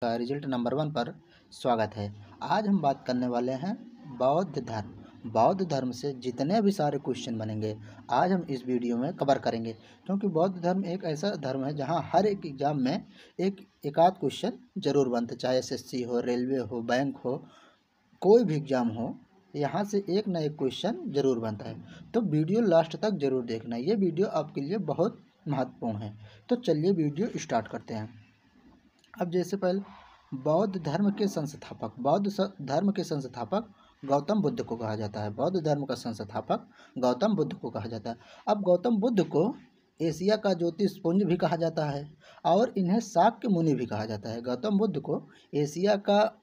का result number 1 पर स्वागत है। आज हम बात करने वाले हैं बौद्ध धर्म। बौद्ध धर्म से जितने भी सारे क्वेश्चन बनेंगे आज हम इस वीडियो में कवर करेंगे, क्योंकि बौद्ध धर्म एक ऐसा धर्म है जहां हर एक एग्जाम में एक आध क्वेश्चन जरूर बनते, चाहे एसएससी हो, रेलवे हो, बैंक हो, कोई भी एग्जाम हो, यहाँ से एक ना एक क्वेश्चन जरूर बनता है। तो वीडियो लास्ट तक जरूर देखना, ये वीडियो आपके लिए बहुत महत्वपूर्ण है। तो चलिए वीडियो स्टार्ट करते हैं। अब जैसे पहले धर्म के संस्थापक गौतम बुद्ध को कहा जाता है। बौद्ध धर्म का संस्थापक गौतम बुद्ध को कहा जाता है। अब गौतम बुद्ध को एशिया का ज्योतिषपुंज भी कहा जाता है और इन्हें शाक्य मुनि भी कहा जाता है। गौतम बुद्ध को एशिया का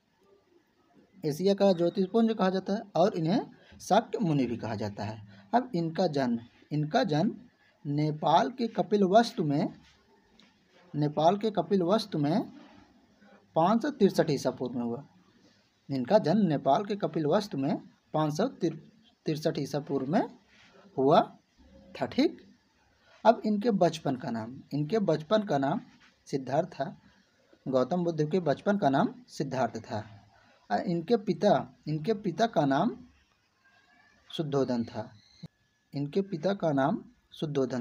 ज्योतिषपुंज कहा जाता है और इन्हें शाक्य मुनि भी कहा जाता है। अब इनका जन्म नेपाल के कपिलवस्तु में 563 ईसा पूर्व में हुआ। इनका जन्म नेपाल के कपिलवस्तु में 563 ईसा पूर्व में हुआ था। ठीक। अब इनके बचपन का नाम सिद्धार्थ था। गौतम बुद्ध के बचपन का नाम सिद्धार्थ था। इनके पिता का नाम शुद्धोधन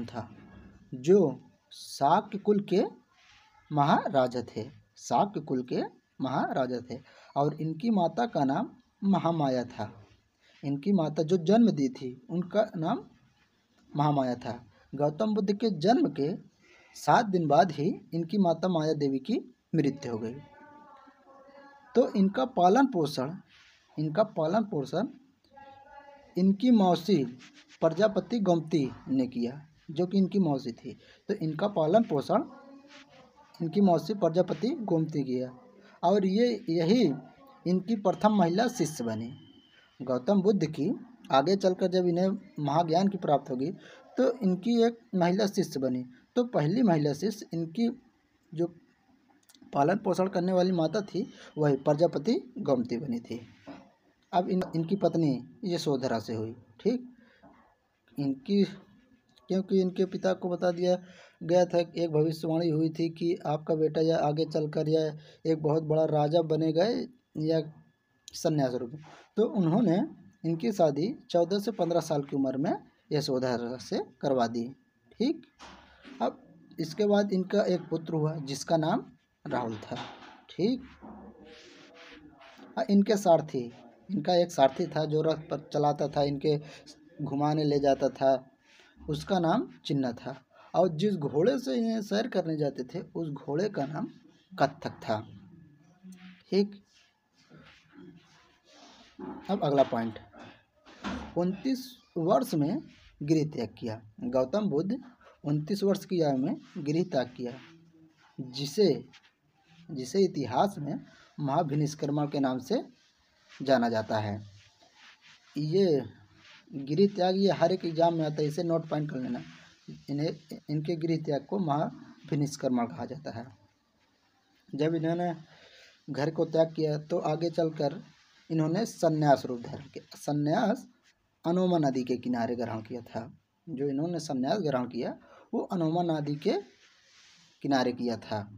था। जो शाक्य कुल के महाराजा थे और इनकी माता का नाम महामाया था। इनकी माता जो जन्म दी थी उनका नाम महामाया था। गौतम बुद्ध के जन्म के 7 दिन बाद ही इनकी माता माया देवी की मृत्यु हो गई। तो इनका पालन पोषण इनकी मौसी प्रजापति गोमती ने किया, जो कि इनकी मौसी थी। तो इनका पालन पोषण इनकी मौसी प्रजापति गोमती किया और यही इनकी प्रथम महिला शिष्य बनी। गौतम बुद्ध की आगे चलकर जब इन्हें महाज्ञान की प्राप्त होगी तो इनकी एक महिला शिष्य बनी। तो पहली महिला शिष्य इनकी जो पालन पोषण करने वाली माता थी वही प्रजापति गोमती बनी थी। अब इनकी पत्नी यशोधरा से हुई। ठीक। क्योंकि इनके पिता को बता दिया गया था, एक भविष्यवाणी हुई थी कि आपका बेटा या आगे चलकर या एक बहुत बड़ा राजा बनेगा या सन्यास रूप में। तो उन्होंने इनकी शादी 14 से 15 साल की उम्र में यशोधरा से करवा दी। ठीक। अब इसके बाद इनका एक पुत्र हुआ जिसका नाम राहुल था। ठीक। इनका एक सारथी था जो रथ पर चलाता था, इनके घुमाने ले जाता था, उसका नाम चिन्ह था। और जिस घोड़े से इन्हें सैर करने जाते थे उस घोड़े का नाम कत्थक था। ठीक। अब अगला पॉइंट, 29 वर्ष में गृह त्याग किया। गौतम बुद्ध 29 वर्ष की आयु में गृह त्याग किया, जिसे इतिहास में महाभिनिष्क्रमण के नाम से जाना जाता है। ये गृह त्याग ये हर एक एग्जाम में आता है, इसे नोट पॉइंट कर लेना। इनके गृह त्याग को महाभिनिष्क्रमण कहा जाता है। जब इन्होंने घर को त्याग किया तो आगे चलकर इन्होंने संन्यास रूप धारण किया। संन्यास अनोमा नदी के किनारे ग्रहण किया था। जो इन्होंने संन्यास ग्रहण किया वो अनोमा नदी के किनारे किया था।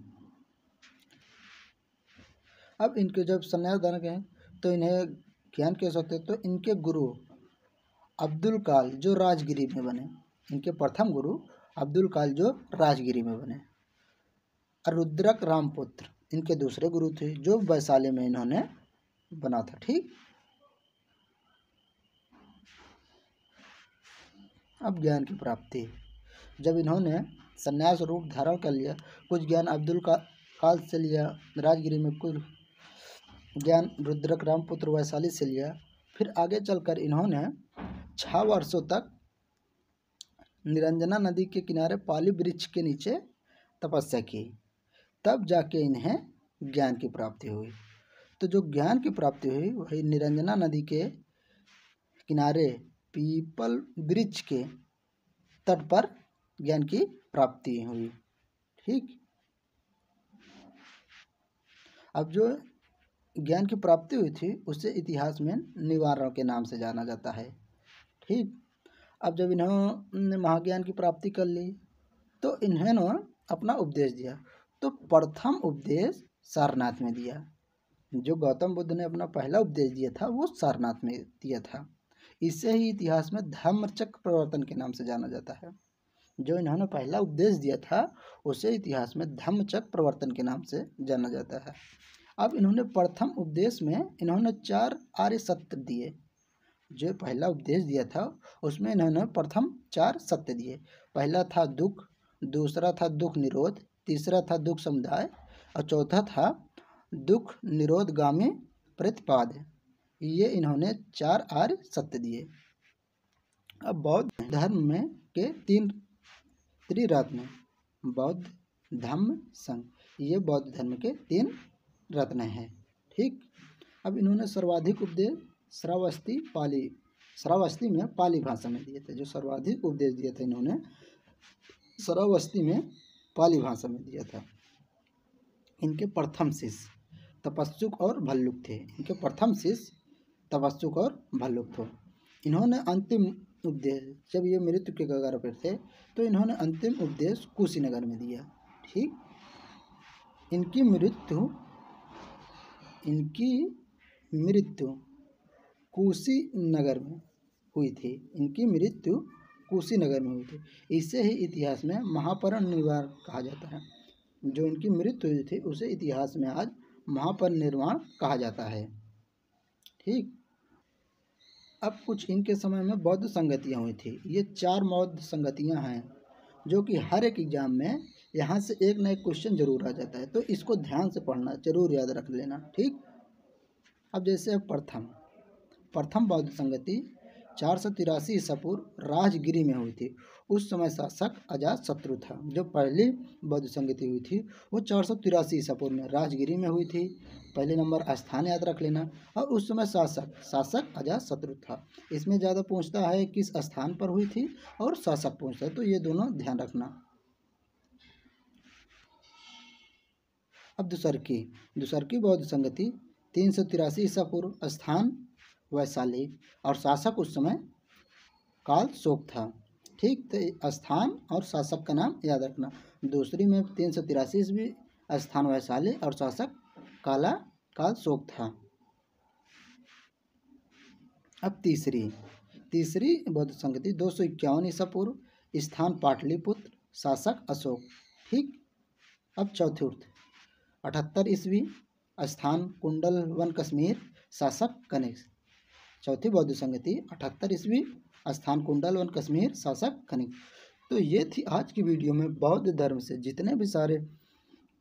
अब इनके जब संन्यास ग्रहण किए तो इन्हें ज्ञान कैसे होते, तो इनके गुरु अब्दुल काल जो राजगिरी में बने, इनके प्रथम गुरु अब्दुल काल जो राजगिरी में बने। रुद्रक रामपुत्र इनके दूसरे गुरु थे जो वैशाली में इन्होंने बना था। ठीक। अब ज्ञान की प्राप्ति, जब इन्होंने संन्यास रूप धारण कर लिया, कुछ ज्ञान अब्दुल काल से लिया राजगिरी में, कुछ ज्ञान रुद्रक रामपुत्र वैशाली से लिया। फिर आगे चलकर इन्होंने 6 वर्षों तक निरंजना नदी के किनारे पाली वृक्ष के नीचे तपस्या की, तब जाके इन्हें ज्ञान की प्राप्ति हुई। तो जो ज्ञान की प्राप्ति हुई वही निरंजना नदी के किनारे पीपल वृक्ष के तट पर ज्ञान की प्राप्ति हुई। ठीक। अब जो ज्ञान की प्राप्ति हुई थी उसे इतिहास में निवारण के नाम से जाना जाता है। ठीक। अब जब इन्होंने महाज्ञान की प्राप्ति कर ली तो इन्होंने अपना उपदेश दिया। तो प्रथम उपदेश सारनाथ में दिया। जो गौतम बुद्ध ने अपना पहला उपदेश दिया था वो सारनाथ में दिया था। इसे ही इतिहास में धम्मचक्र प्रवर्तन के नाम से जाना जाता है। जो इन्होंने पहला उपदेश दिया था उसे इतिहास में धम्मचक्र प्रवर्तन के नाम से जाना जाता है। अब इन्होंने प्रथम उपदेश में इन्होंने 4 आर्य सत्य दिए। जो पहला उपदेश दिया था उसमें इन्होंने प्रथम 4 सत्य दिए। पहला था दुख, दूसरा था दुख निरोध, तीसरा था दुख समुदाय और चौथा था दुख निरोधगामी प्रतिपाद। ये इन्होंने 4 आर्य सत्य दिए। अब बौद्ध धर्म में के 3 त्रिरत्न, बौद्ध धम्म संघ, ये बौद्ध धर्म के 3 रत्न हैं। ठीक। अब इन्होंने सर्वाधिक उपदेश श्रावस्ती में पाली भाषा में दिए थे। जो सर्वाधिक उपदेश दिया था इन्होंने श्रावस्ती में पाली भाषा में दिया था। इनके प्रथम शिष्य तपस्सुक और भल्लुक थे। इनके प्रथम शिष्य तपस्सुक और भल्लुक थे। इन्होंने अंतिम उपदेश, जब ये मृत्यु के कगार पर थे तो इन्होंने अंतिम उपदेश कुशीनगर में दिया। ठीक। इनकी मृत्यु कुशीनगर में हुई थी। इनकी मृत्यु कुशीनगर में हुई थी। इसे ही इतिहास में महापरिनिर्वाण कहा जाता है। जो इनकी मृत्यु हुई थी उसे इतिहास में आज महापरिनिर्वाण कहा जाता है। ठीक। अब कुछ इनके समय में बौद्ध संगतियाँ हुई थी। ये 4 बौद्ध संगतियाँ हैं जो कि हर एक एग्जाम में यहाँ से एक ना एक क्वेश्चन जरूर आ जाता है, तो इसको ध्यान से पढ़ना, जरूर याद रख लेना। ठीक। अब जैसे प्रथम बौद्ध संगति 483 ईसा पूर्व राजगिरी में हुई थी। उस समय शासक अजातशत्रु था। जो पहली बौद्ध संगति हुई थी वो 483 ईसा पूर्व में राजगिरी में हुई थी। पहले नंबर स्थान याद रख लेना। और उस समय शासक अजातशत्रु था। इसमें ज़्यादा पूछता है किस स्थान पर हुई थी और शासक पूछता है, तो ये दोनों ध्यान रखना। अब दूसरकी बौद्ध संगति 383 ईसा पूर्व, स्थान वैशाली और शासक उस समय काल शोक था। ठीक। तो स्थान और शासक का नाम याद रखना। दूसरी में 383 ईस्वी, स्थान वैशाली और शासक काल शोक था। अब तीसरी बौद्ध संगति 251 ईसा पूर्व, स्थान पाटलिपुत्र, शासक अशोक। ठीक। अब चौथी 78 ईस्वी, स्थान कुंडलवन कश्मीर, शासक कनिष्क। चौथी बौद्ध संगति 78 ईस्वी, स्थान कुंडलवन कश्मीर, शासक कनिष्क। तो ये थी आज की वीडियो में बौद्ध धर्म से जितने भी सारे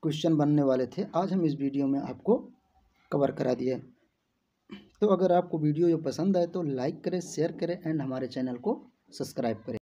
क्वेश्चन बनने वाले थे, आज हम इस वीडियो में आपको कवर करा दिए। तो अगर आपको वीडियो पसंद आए तो लाइक करें, शेयर करें एंड हमारे चैनल को सब्सक्राइब करें।